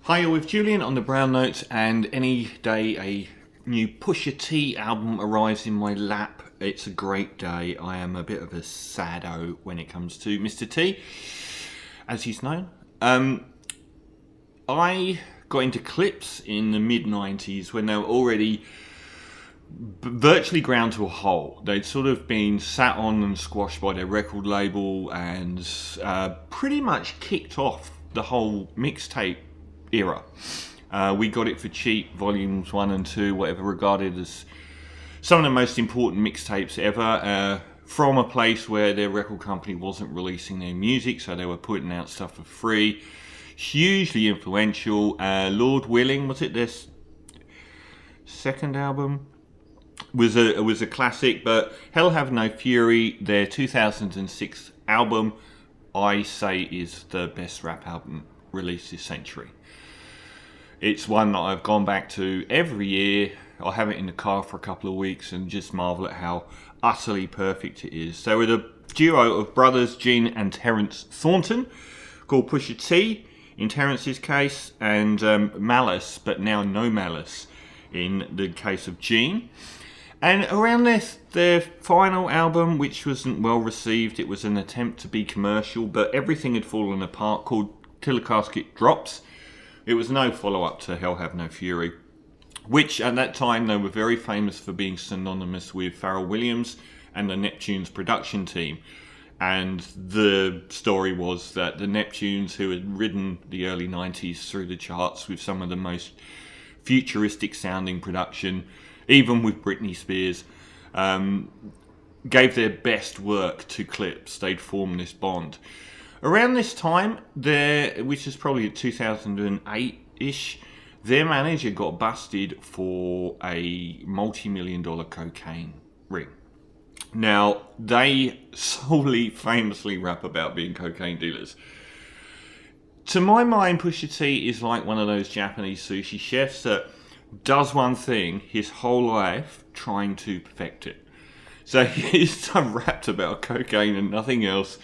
Hi, you're with Julian on the Brown Notes, and any day a new Pusha T album arrives in my lap, it's a great day. I am a bit of a saddo when it comes to Mr. T, as he's known. I got into Clipse in the mid-90s when they were already virtually ground to a halt. They'd sort of been sat on and squashed by their record label and pretty much kicked off the whole mixtape era. We got it for cheap, volumes 1 and 2, whatever, regarded as some of the most important mixtapes ever, from a place where their record company wasn't releasing their music, so they were putting out stuff for free. Hugely influential. Lord Willing, was it their second album? Was a classic, but Hell Have No Fury, their 2006 album, I say is the best rap album released this century. It's one that I've gone back to every year. I have it in the car for a couple of weeks and just marvel at how utterly perfect it is. So with a duo of brothers, Gene and Terence Thornton, called Pusha T in Terence's case, and Malice, but now No Malice in the case of Gene. And around their final album, which wasn't well received, it was an attempt to be commercial, but everything had fallen apart, called Till a Casket Drops. It was no follow-up to Hell Have No Fury, which at that time they were very famous for being synonymous with Pharrell Williams and the Neptunes production team. And the story was that the Neptunes, who had ridden the early 90s through the charts with some of the most futuristic sounding production, even with Britney Spears, gave their best work to Clipse. They'd formed this bond. Around this time, which is probably 2008-ish, their manager got busted for a multi-million-dollar cocaine ring. Now, they solely famously rap about being cocaine dealers. To my mind, Pusha T is like one of those Japanese sushi chefs that does one thing his whole life trying to perfect it. So he's rapped about cocaine and nothing else.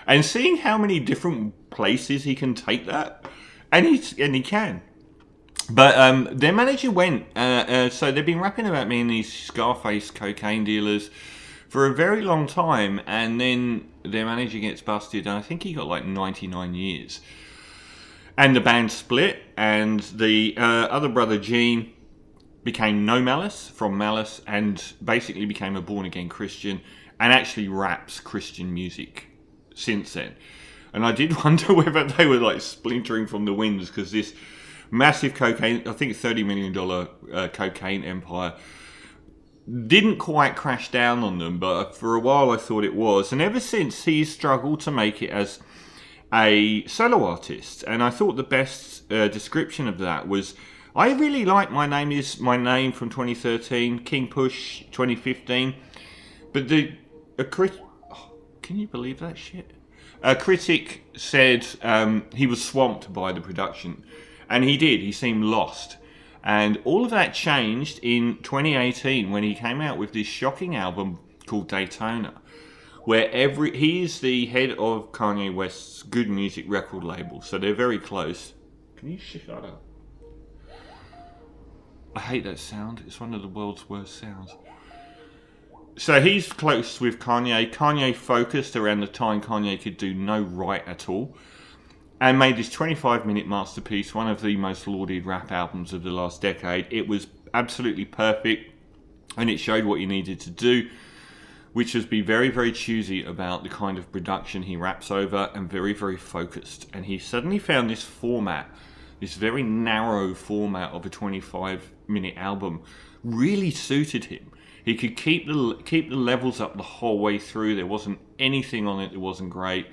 And seeing how many different places he can take that, and he can. But their manager went, so they've been rapping about being these Scarface cocaine dealers for a very long time, and then their manager gets busted, and I think he got like 99 years. And the band split, and the other brother, Gene, became No Malice from Malice, and basically became a born-again Christian, and actually raps Christian music since then. And I did wonder whether they were like splintering from the winds, because this massive cocaine, I think $30 million cocaine empire, didn't quite crash down on them, but for a while I thought it was. And ever since, he's struggled to make it as a solo artist. And I thought the best description of that was, I really like My Name Is My Name from 2013, King Push 2015, but can you believe that shit? A critic said he was swamped by the production, and he did. He seemed lost. And all of that changed in 2018 when he came out with this shocking album called Daytona, where he is the head of Kanye West's Good Music record label, so they're very close. Can you shut up? I hate that sound. It's one of the world's worst sounds. So he's close with Kanye. Kanye focused around the time Kanye could do no right at all, and made this 25-minute masterpiece, one of the most lauded rap albums of the last decade. It was absolutely perfect, and it showed what you needed to do, which was be very, very choosy about the kind of production he raps over, and very, very focused. And he suddenly found this format, this very narrow format of a 25-minute album, really suited him. He could keep the levels up the whole way through. There wasn't anything on it that wasn't great.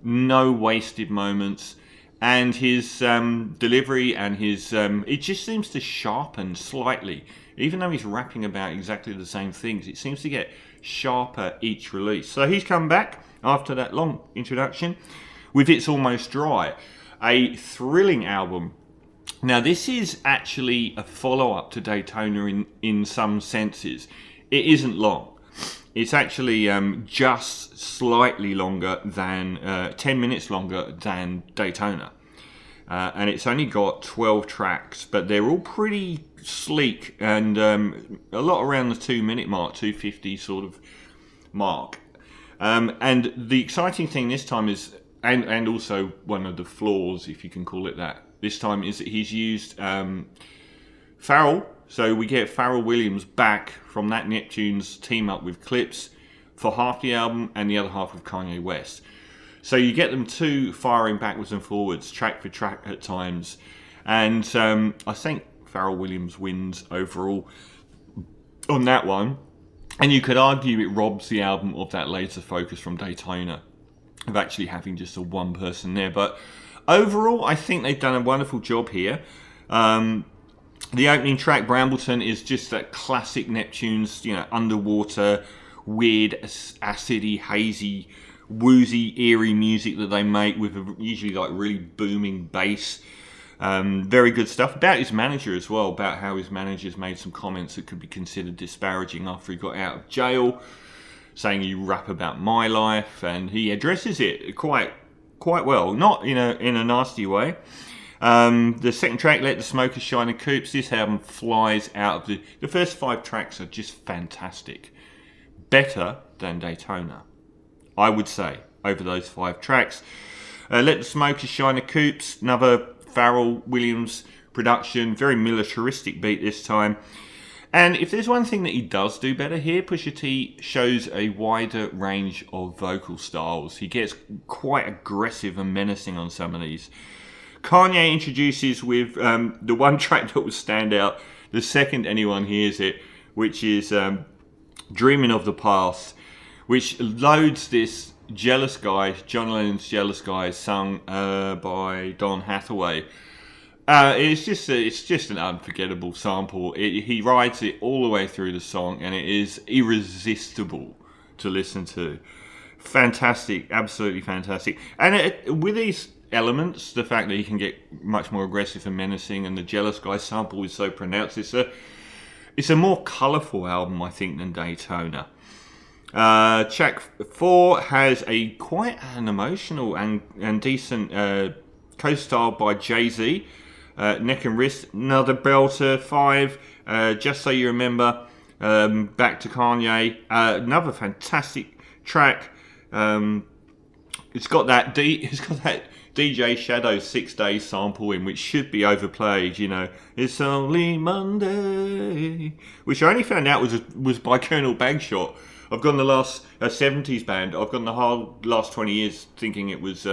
No wasted moments. And his delivery and his... it just seems to sharpen slightly. Even though he's rapping about exactly the same things, it seems to get sharper each release. So he's come back after that long introduction with It's Almost Dry, a thrilling album. Now, this is actually a follow-up to Daytona in some senses. It isn't long. It's actually just slightly longer than, 10 minutes longer than Daytona. and it's only got 12 tracks, but they're all pretty sleek and a lot around the 2-minute mark, 2:50 sort of mark. And the exciting thing this time is, and also one of the flaws, if you can call it that, this time is that he's used Pharrell. So we get Pharrell Williams back from that Neptunes team up with Clipse for half the album and the other half with Kanye West. So you get them two firing backwards and forwards, track for track at times. And I think Pharrell Williams wins overall on that one. And you could argue it robs the album of that laser focus from Daytona, of actually having just a one person there. But overall, I think they've done a wonderful job here. The opening track, Brambleton, is just that classic Neptunes, underwater, weird, acidy, hazy, woozy, eerie music that they make with usually like really booming bass. Very good stuff. About his manager as well, about how his manager's made some comments that could be considered disparaging after he got out of jail, saying you rap about my life, and he addresses it quite well, not in a nasty way. The second track, Let the Smokers Shine in Coops, this album flies out of the first 5 tracks are just fantastic. Better than Daytona, I would say, over those 5 tracks. Let the Smokers Shine in Coops, another Pharrell Williams production, very militaristic beat this time. And if there's one thing that he does do better here, Pusha T shows a wider range of vocal styles. He gets quite aggressive and menacing on some of these. Kanye introduces with the one track that will stand out the second anyone hears it, which is Dreaming of the Past, which loads this Jealous Guy, John Lennon's Jealous Guy, sung by Don Hathaway. It's just an unforgettable sample. He rides it all the way through the song, and it is irresistible to listen to. Fantastic, absolutely fantastic. And with these elements, the fact that he can get much more aggressive and menacing, and the Jealous Guy sample is so pronounced, it's a more colourful album, I think, than Daytona. Track 4 has a quite an emotional and decent co-style by Jay-Z. Neck and Wrist, another belter. 5, Just So You Remember, back to Kanye, another fantastic track. It's got that DJ Shadow 6 Days sample in, which should be overplayed. It's only Monday, which I only found out was by Colonel Bagshot. I've gone the last 70s band. I've gone the whole last 20 years thinking it was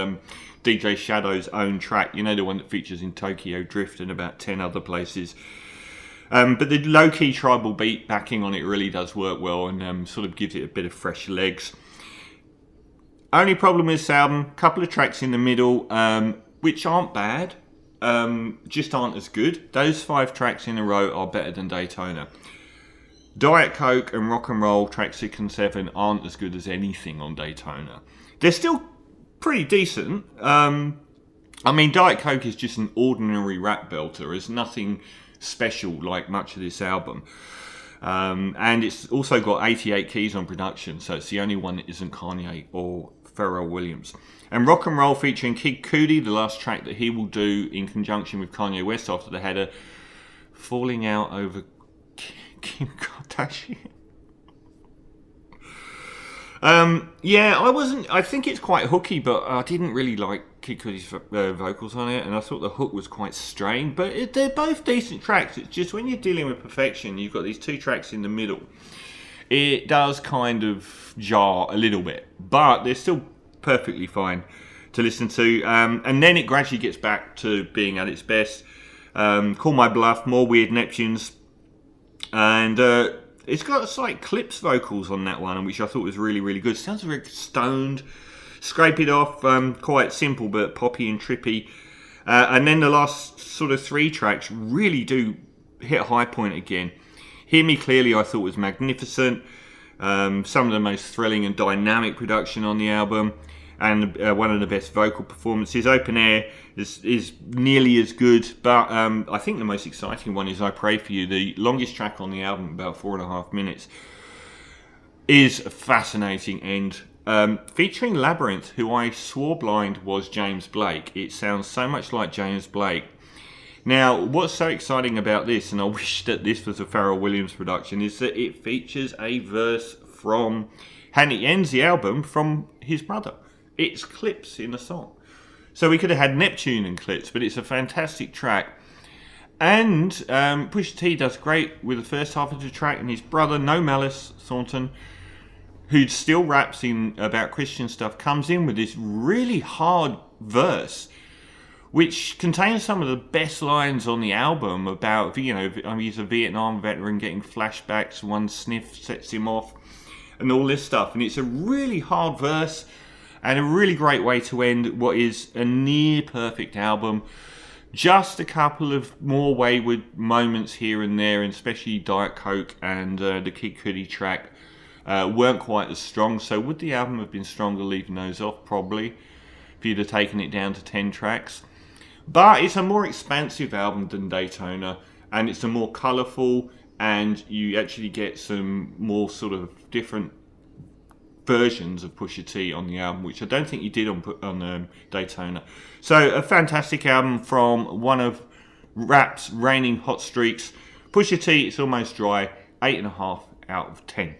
DJ Shadow's own track. The one that features in Tokyo Drift and about 10 other places. But the low-key tribal beat backing on it really does work well and sort of gives it a bit of fresh legs. Only problem with this album, couple of tracks in the middle, which aren't bad, just aren't as good. Those 5 tracks in a row are better than Daytona. Diet Coke and Rock and Roll, track 6 and 7, aren't as good as anything on Daytona. They're still pretty decent. Diet Coke is just an ordinary rap belter. There's nothing special like much of this album. And it's also got 88 keys on production, so it's the only one that isn't Kanye or Pharrell Williams. And Rock and Roll, featuring Kid Cudi, the last track that he will do in conjunction with Kanye West after they had a falling out over Kim Kardashian. I think it's quite hooky, but I didn't really like Kid Cudi's vocals on it, and I thought the hook was quite strained, but they're both decent tracks. It's just when you're dealing with perfection, you've got these 2 tracks in the middle, it does kind of jar a little bit, but they're still perfectly fine to listen to, and then it gradually gets back to being at its best. Call My Bluff, more weird Neptunes, and it's got slight Clipse vocals on that one, which I thought was really, really good. It sounds very stoned. Scrape It Off, quite simple but poppy and trippy. And then the last sort of 3 tracks really do hit a high point again. Hear Me Clearly, I thought, was magnificent. Some of the most thrilling and dynamic production on the album, and one of the best vocal performances. Open Air is nearly as good, but I think the most exciting one is I Pray For You, the longest track on the album, about 4.5 minutes, is fascinating and featuring Labyrinth, who I swore blind was James Blake. It sounds so much like James Blake. Now, what's so exciting about this, and I wish that this was a Pharrell Williams production, is that it features a verse from, and it ends the album from his brother. It's Clipse in the song. So we could have had Neptune and Clipse, but it's a fantastic track. And Pusha T does great with the first half of the track, and his brother, No Malice Thornton, who still raps in about Christian stuff, comes in with this really hard verse, which contains some of the best lines on the album about, he's a Vietnam veteran getting flashbacks, one sniff sets him off, and all this stuff. And it's a really hard verse, and a really great way to end what is a near perfect album. Just a couple of more wayward moments here and there, and especially Diet Coke and the Kid Cudi track weren't quite as strong. So would the album have been stronger leaving those off? Probably, if you'd have taken it down to 10 tracks. But it's a more expansive album than Daytona, and it's a more colourful, and you actually get some more sort of different versions of Pusha T on the album, which I don't think you did on Daytona. So a fantastic album from one of rap's reigning hot streaks. Pusha T, It's Almost Dry, 8.5 out of 10.